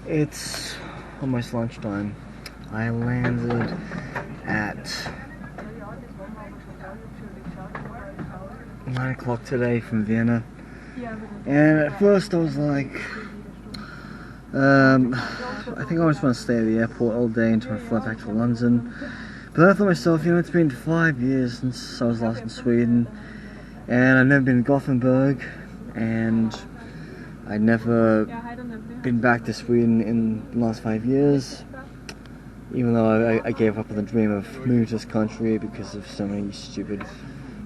It's almost lunchtime. I landed at 9 o'clock today from Vienna. And at first I was like, I think I just want to stay at the airport all day until I fly back to London. But then I thought to myself, it's been 5 years since I was last in Sweden. And I've never been to Gothenburg. And I'd never been back to Sweden in the last 5 years, even though I gave up on the dream of moving to this country because of so many stupid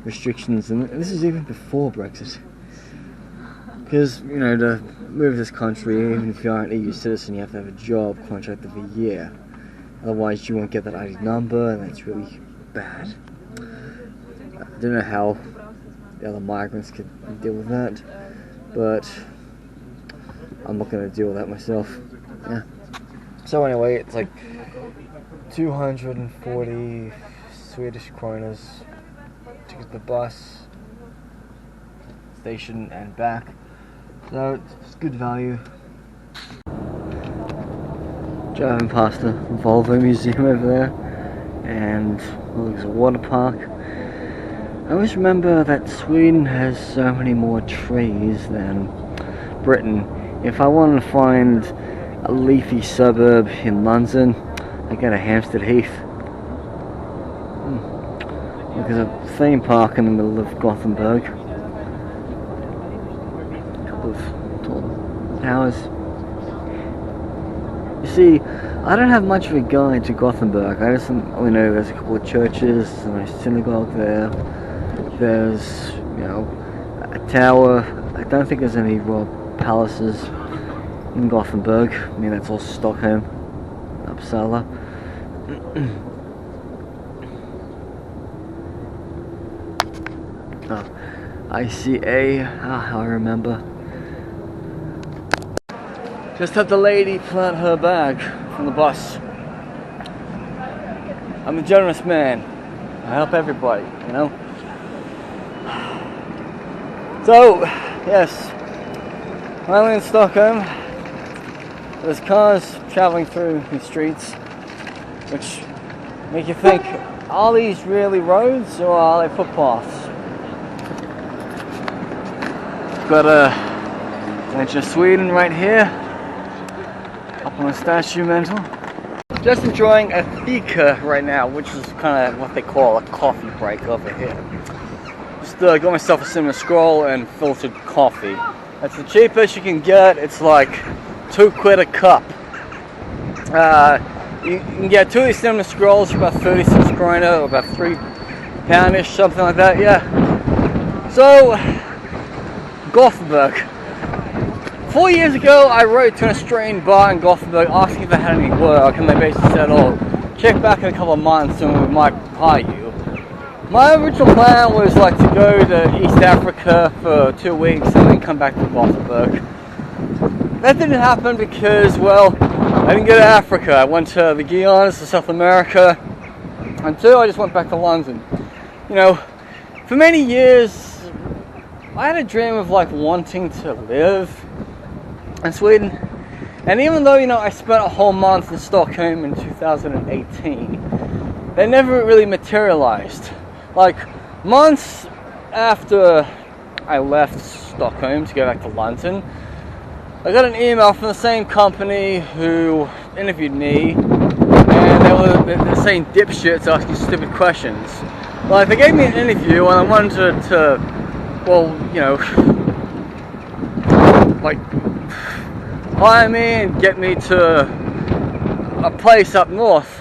restrictions, and this is even before Brexit. Because, to move to this country, even if you aren't an EU citizen, you have to have a job contract of a year. Otherwise you won't get that ID number, and that's really bad. I don't know how the other migrants could deal with that, but I'm not going to deal with that myself. Yeah. So anyway, it's like 240 Swedish kroners to get the bus, station and back. So it's good value. Driving past the Volvo Museum over there, and there's a water park. I always remember that Sweden has so many more trees than Britain. If I want to find a leafy suburb in London, I go to Hampstead Heath. There's a theme park in the middle of Gothenburg. A couple of tall towers. You see, I don't have much of a guide to Gothenburg. I just only know there's a couple of churches, and a synagogue there. There's, a tower. I don't think there's any royal palaces in Gothenburg. I mean, that's all Stockholm, Uppsala. ICA, how I remember. Just had the lady plant her bag from the bus. I'm a generous man. I help everybody, So, yes, finally in Stockholm. There's cars traveling through the streets, which make you think, are these really roads or are they footpaths? Got a edge of Sweden right here, up on the statue mantle. Just enjoying a fika right now, which is kind of what they call a coffee break over here. Just got myself a cinnamon scroll and filtered coffee. That's the cheapest you can get. It's like £2 a cup. You can get 2 of these cinnamon scrolls for about 36 krona, or about £3-ish, something like that. Yeah. So, Gothenburg. 4 years ago, I wrote to an Australian bar in Gothenburg asking if they had any work, and they basically said, check back in a couple of months and we might hire you. My original plan was to go to East Africa for 2 weeks and then come back to Gothenburg. That didn't happen because, I didn't go to Africa. I went to the Guianas, to South America, and 2, I just went back to London. For many years, I had a dream of wanting to live in Sweden, and even though I spent a whole month in Stockholm in 2018, that never really materialized. Months after I left Stockholm to go back to London, I got an email from the same company who interviewed me, and they were the same dipshits asking stupid questions. They gave me an interview and I wanted to hire me and get me to a place up north.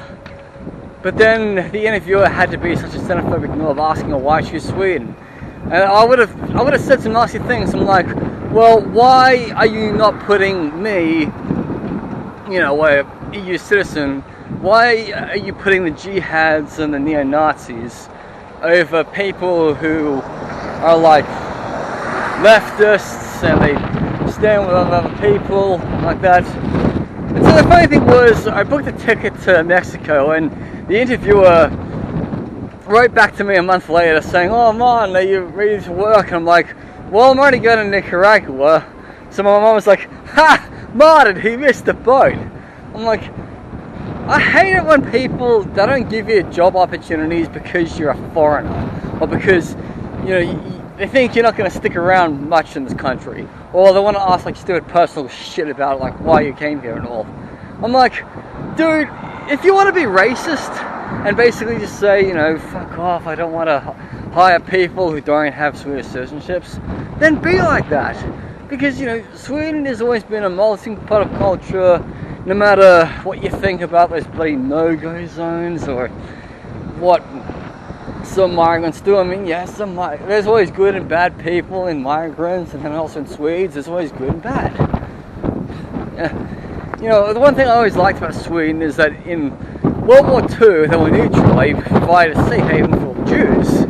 But then the interviewer had to be such a xenophobic knob asking her why she was Sweden. And I would have said some nasty things. I'm like, why are you not putting me, a EU citizen, why are you putting the jihads and the neo-Nazis over people who are leftists and they stand with other people like that? And so the funny thing was, I booked a ticket to Mexico, and the interviewer wrote back to me a month later saying, "Oh man, are you ready to work?" And I'm like, "Well, I'm already going to Nicaragua." So my mom was like, "Ha! Martin, he missed the boat. I'm like, I hate it when people, they don't give you job opportunities because you're a foreigner, or because, you know, they think you're not going to stick around much in this country, or they want to ask like stupid personal shit about like why you came here and all. I'm like, dude, if you want to be racist and basically just say, you know, fuck off, I don't want to hire people who don't have Swedish citizenships, then be like that. Because, you know, Sweden has always been a melting pot of culture, no matter what you think about those bloody no-go zones or what some migrants do. I mean, yes, there's always good and bad people in migrants, and then also in Swedes, there's always good and bad. Yeah. You know, the one thing I always liked about Sweden is that in World War II, they were neutral. They provided a safe haven for Jews.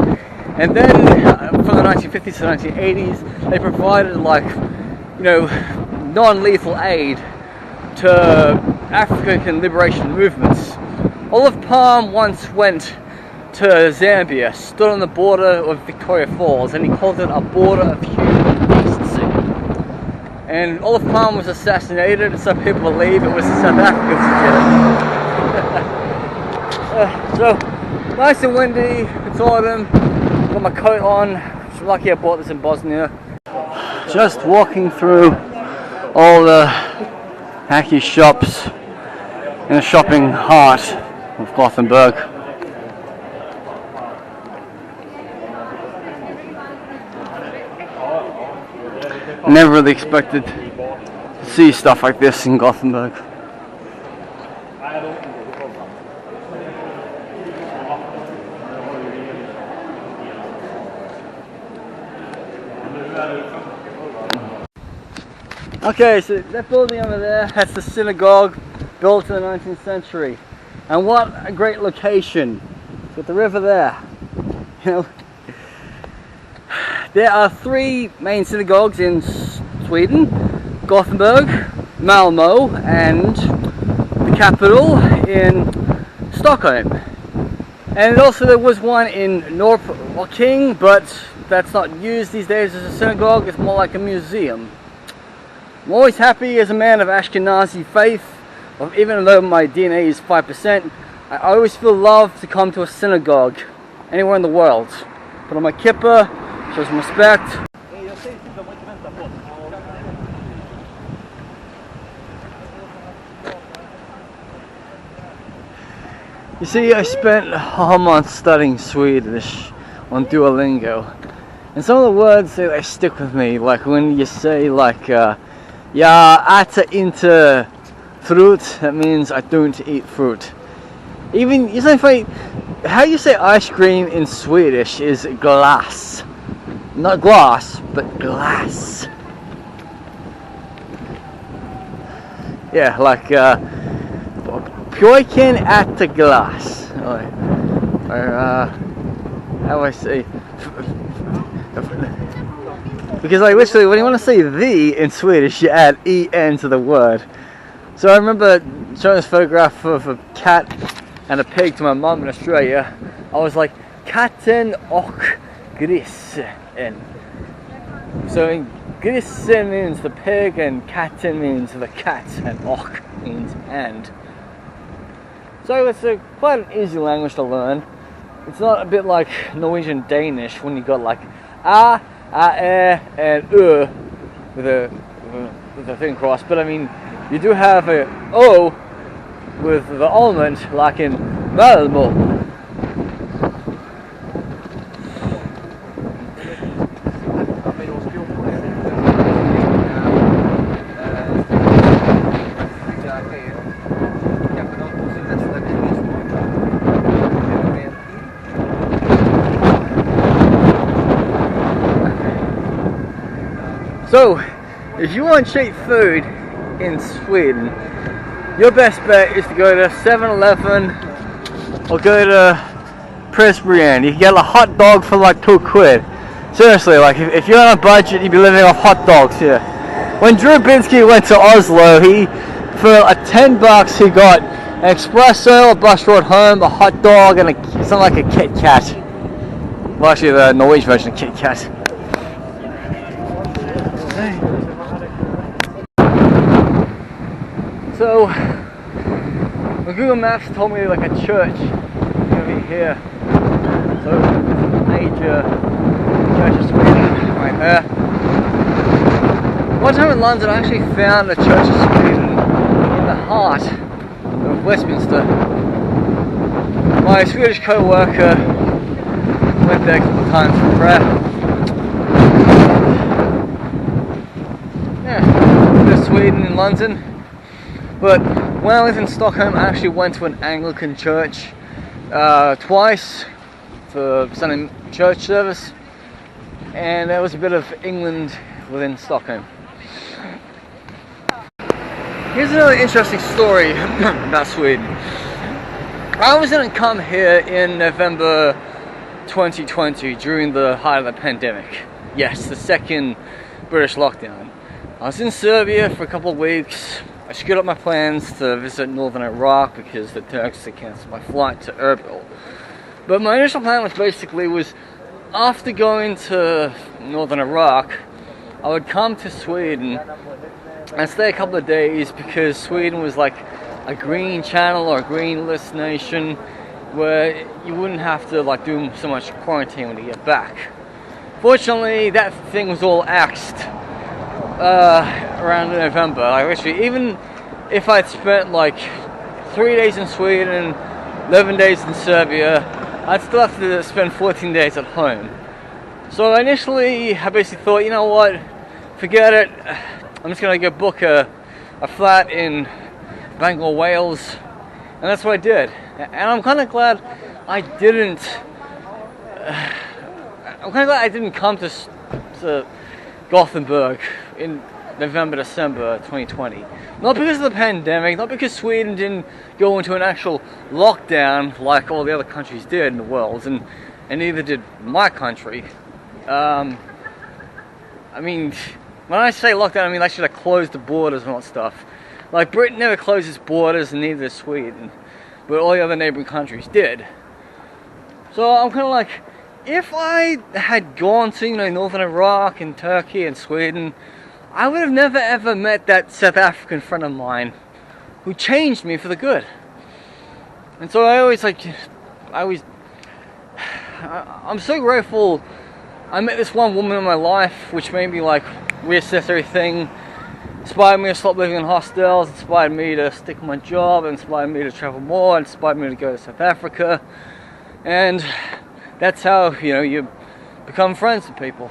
And then, from the 1950s to the 1980s, they provided, like, you know, non-lethal aid to African liberation movements. Olof Palme once went to Zambia, stood on the border of Victoria Falls, and he called it a border of human decency. And Olof Palme was assassinated, and some people believe it was the South Africans who did it. So, nice and windy, it's autumn, got my coat on, I'm lucky I bought this in Bosnia. Just walking through all the hacky shops in the shopping heart of Gothenburg. Never really expected to see stuff like this in Gothenburg. Okay, so that building over there, that's the synagogue built in the 19th century. And what a great location. With the river there. You know, there are three main synagogues in Sweden: Gothenburg, Malmö, and the capital in Stockholm. And also there was one in Norrköping, but that's not used these days as a synagogue, it's more like a museum. I'm always happy as a man of Ashkenazi faith, even though my DNA is 5%, I always feel love to come to a synagogue anywhere in the world. Put on my kippah, show some respect. You see, I spent a whole month studying Swedish on Duolingo, and some of the words they stick with me, like when you say like "Jag äter inte fruit," that means I don't eat fruit. Even, you say, how you say ice cream in Swedish is glass. Not glass, but glass. Yeah, like pojken äter glass. Or how do I say? Because like literally when you want to say "the" in Swedish, you add "en" to the word. So I remember showing this photograph of a cat and a pig to my mum in Australia. I was like, katten och grisen. So grisen means the pig and katten means the cat, and och means and. So it's quite an easy language to learn. It's not a bit like Norwegian Danish when you got like a, and with a thing crossed, but I mean you do have a o with the almond like in Malmö. So, if you want cheap food in Sweden, your best bet is to go to 7-Eleven or go to Pressbriand. You can get a hot dog for like £2. Seriously, like if you're on a budget, you'd be living off hot dogs here. When Drew Binsky went to Oslo, for $10 he got an espresso, a bus ride home, a hot dog, and something like a Kit Kat. Well, actually, the Norwegian version of Kit Kat. So my Google Maps told me like a church over here. So it's a major church of Sweden right there. One time in London I actually found a church of Sweden in the heart of Westminster. My Swedish co-worker went there a couple of times for prayer. Yeah, to Sweden in London. But when I lived in Stockholm, I actually went to an Anglican church twice for Sunday church service, and there was a bit of England within Stockholm. Here's another interesting story about Sweden. I was going to come here in November 2020 during the height of the pandemic. Yes, the second British lockdown. I was in Serbia for a couple of weeks. I screwed up my plans to visit northern Iraq because the Turks had cancelled my flight to Erbil. But my initial plan was after going to northern Iraq, I would come to Sweden and stay a couple of days because Sweden was like a green channel or a green list nation where you wouldn't have to like do so much quarantine when you get back. Fortunately, that thing was all axed around November. Like literally, even if I'd spent like 3 days in Sweden, 11 days in Serbia, I'd still have to spend 14 days at home. So initially, I basically thought, you know what, forget it. I'm just gonna go book a flat in Bangor, Wales, and that's what I did. And I'm kind of glad I didn't. I'm kind of glad I didn't come to Gothenburg in November, December 2020. Not because of the pandemic, not because Sweden didn't go into an actual lockdown like all the other countries did in the world, and neither did my country. I mean, when I say lockdown, I mean they should have closed the borders and all that stuff. Like Britain never closed its borders, and neither did Sweden, but all the other neighboring countries did. So I'm kind of like, if I had gone to, northern Iraq and Turkey and Sweden, I would have never ever met that South African friend of mine who changed me for the good. And so I'm so grateful I met this one woman in my life which made me like reassess everything, inspired me to stop living in hostels, inspired me to stick with my job, inspired me to travel more, inspired me to go to South Africa. And that's how, you become friends with people.